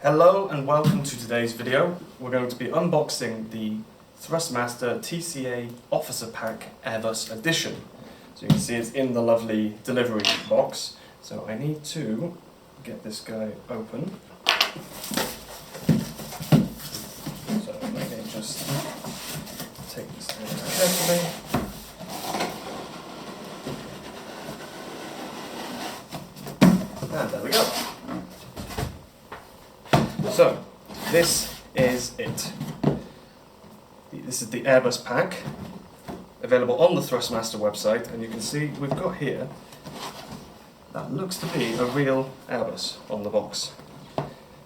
Hello and welcome to today's video. We're going to be unboxing the Thrustmaster TCA Officer Pack Airbus Edition. So you can see it's in the lovely delivery box. So I need to get this guy open. So let me just take this out carefully. And there we go. So, this is it. This is the Airbus pack, available on the Thrustmaster website, and you can see we've got here, that looks to be a real Airbus on the box.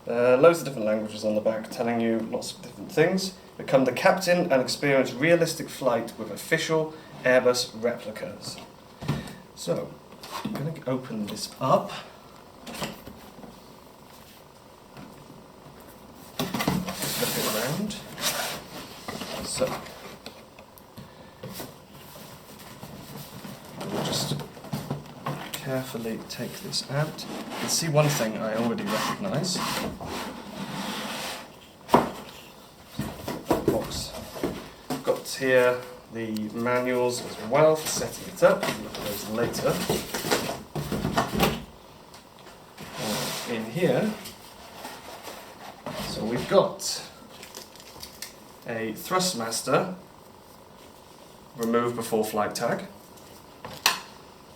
Loads of different languages on the back telling you lots of different things. Become the captain and experience realistic flight with official Airbus replicas. So, I'm going to open this up. So, we'll just carefully take this out. You can see one thing I already recognise. Box. Got here the manuals as well for setting it up. We'll look at those later. In here, so we've got a Thrustmaster remove before flight tag,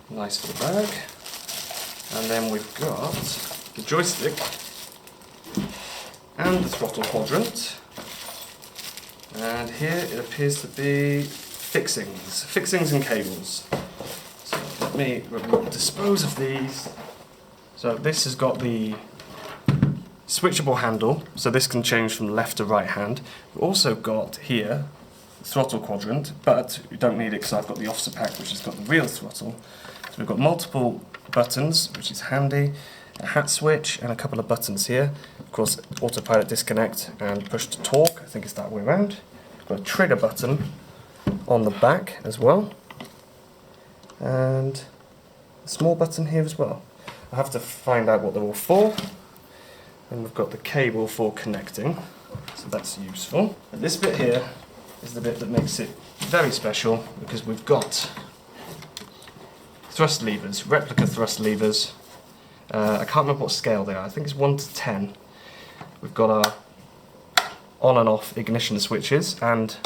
nice little bag, and then we've got the joystick and the throttle quadrant, and here it appears to be fixings and cables. So let me dispose of these. So this has got the switchable handle, so this can change from left to right hand. We've also got here the throttle quadrant, but we don't need it because I've got the officer pack which has got the real throttle. So we've got multiple buttons, which is handy, a hat switch and a couple of buttons here. Of course, autopilot disconnect and push to torque, I think it's that way around. We've got a trigger button on the back as well, and a small button here as well. I have to find out what they're all for. And we've got the cable for connecting, so that's useful. And this bit here is the bit that makes it very special, because we've got thrust levers, replica thrust levers. I can't remember what scale they are, I think it's 1 to 10. We've got our on and off ignition switches and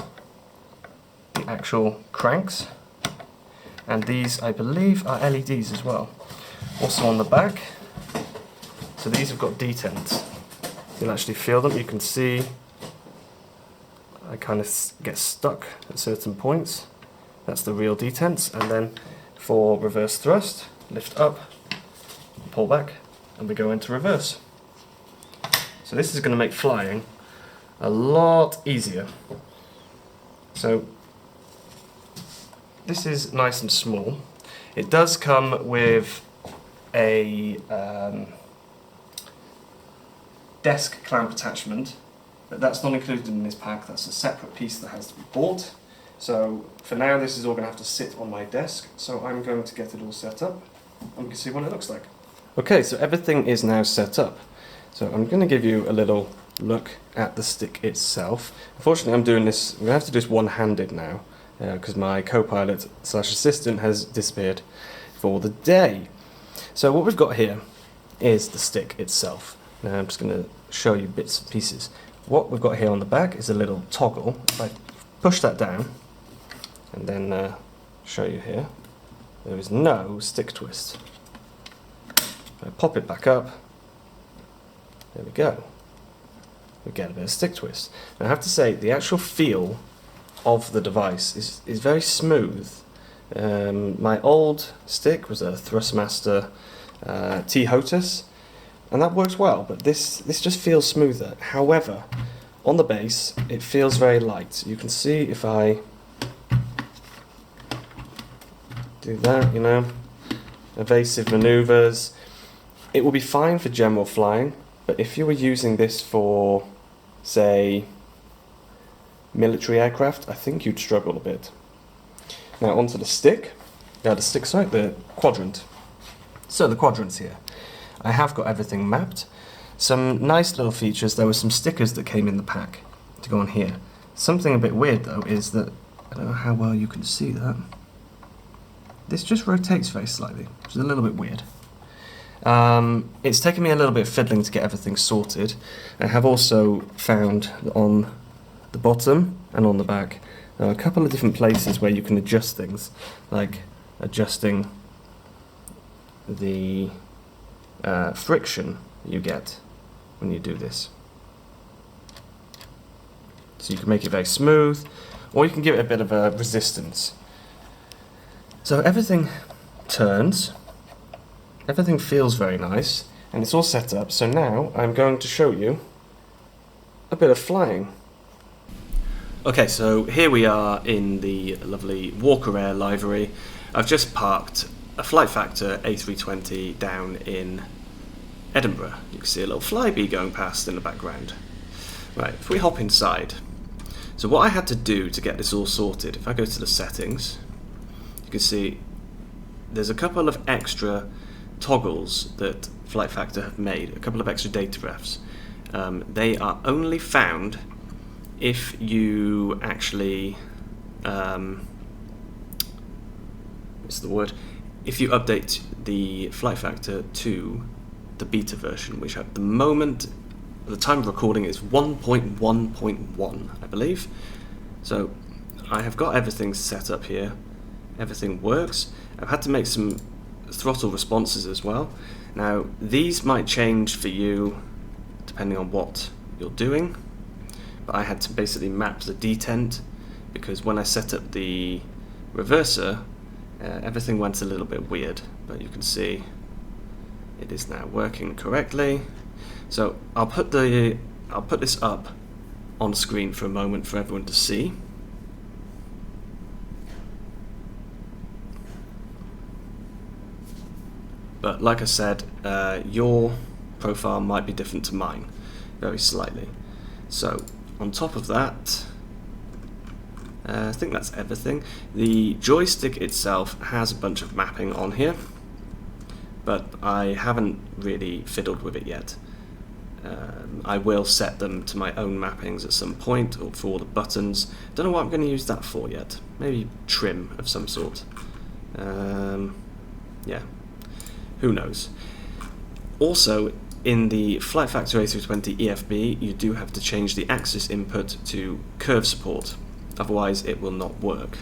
the actual cranks. And these, I believe, are LEDs as well. Also on the back, so these have got detents. You'll actually feel them. You can see I kind of get stuck at certain points. That's the real detents. And then for reverse thrust, lift up, pull back, and we go into reverse. So this is going to make flying a lot easier. So this is nice and small. It does come with a desk clamp attachment, but that's not included in this pack. That's a separate piece that has to be bought. So for now this is all going to have to sit on my desk, so I'm going to get it all set up and we can see what it looks like. Okay, so everything is now set up. So I'm going to give you a little look at the stick itself. Unfortunately I'm going to have to do this one-handed now because my co-pilot / assistant has disappeared for the day. So what we've got here is the stick itself. Now I'm just going to show you bits and pieces. What we've got here on the back is a little toggle. If I push that down and then show you here, there is no stick twist. If I pop it back up, there we go. We get a bit of stick twist. Now I have to say, the actual feel of the device is very smooth. My old stick was a Thrustmaster T-HOTUS, and that works well, but this just feels smoother. However, on the base, it feels very light. You can see if I do that, you know, evasive maneuvers, it will be fine for general flying, but if you were using this for, say, military aircraft, I think you'd struggle a bit. Now onto the stick, the quadrant. So the quadrants here. I have got everything mapped. Some nice little features, there were some stickers that came in the pack to go on here. Something a bit weird though is that, I don't know how well you can see that, this just rotates very slightly, which is a little bit weird. It's taken me a little bit of fiddling to get everything sorted. I have also found that on the bottom and on the back there are a couple of different places where you can adjust things, like adjusting the friction you get when you do this. So you can make it very smooth, or you can give it a bit of a resistance. So everything turns, everything feels very nice, and it's all set up. So now I'm going to show you a bit of flying. Okay, so here we are in the lovely Walker Air livery. I've just parked a Flight Factor A320 down in Edinburgh. You can see a little Flyby going past in the background. Right, if we hop inside. So what I had to do to get this all sorted, if I go to the settings, you can see there's a couple of extra toggles that Flight Factor have made, a couple of extra data refs. They are only found if you actually, what's the word? If you update the Flight Factor to the beta version, which at the moment, at the time of recording, is 1.1.1, I believe. So I have got everything set up here. Everything works. I've had to make some throttle responses as well. Now these might change for you depending on what you're doing, but I had to basically map the detent because when I set up the reverser, everything went a little bit weird, but you can see it is now working correctly. So I'll put this up on screen for a moment for everyone to see. But like I said, your profile might be different to mine, very slightly. So on top of that, I think that's everything. The joystick itself has a bunch of mapping on here, but I haven't really fiddled with it yet. I will set them to my own mappings at some point, or for all the buttons. Don't know what I'm going to use that for yet. Maybe trim of some sort. Yeah, who knows. Also, in the Flight Factor A320 EFB, you do have to change the axis input to curve support, otherwise it will not work.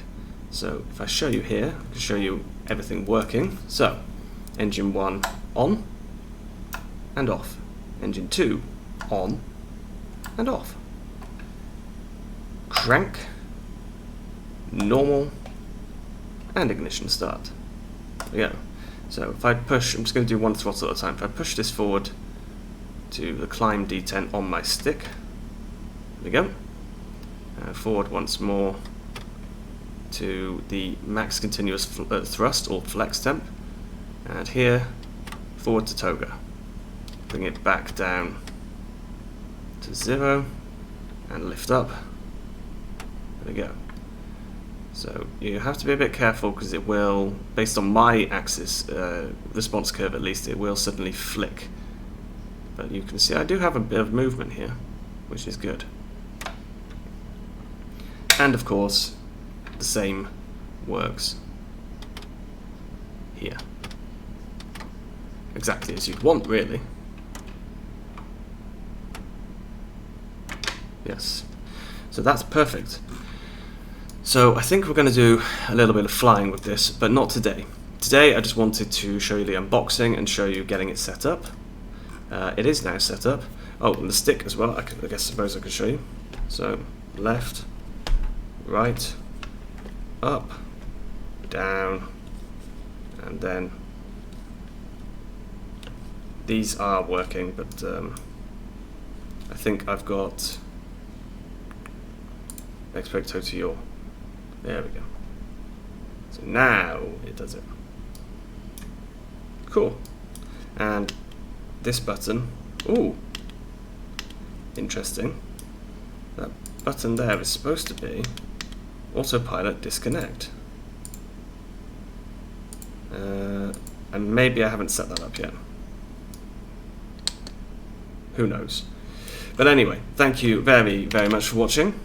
So if I show you here, I can show you everything working. So, engine 1 on and off. Engine 2 on and off. Crank, normal, and ignition start. There we go. So if I push, I'm just going to do one throttle at a time. If I push this forward to the climb detent on my stick, there we go. Forward once more to the max continuous thrust or flex temp, and here forward to toga. Bring it back down to 0 and lift up. There we go. So you have to be a bit careful because it will, based on my axis response curve at least, it will suddenly flick. But you can see I do have a bit of movement here, which is good. And of course, the same works here. Exactly as you'd want, really. Yes. So that's perfect. So I think we're going to do a little bit of flying with this, but not today. Today I just wanted to show you the unboxing and show you getting it set up. It is now set up. Oh, and the stick as well, I suppose I could show you. So, left, right, up, down, and then these are working, but I think I've got Expecto to your. There we go. So now it does it. Cool. And this button, ooh, interesting. That button there is supposed to be autopilot disconnect. And maybe I haven't set that up yet. Who knows? But anyway, thank you very, very much for watching.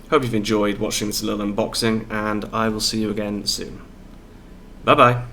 Hope you've enjoyed watching this little unboxing, and I will see you again soon. Bye bye.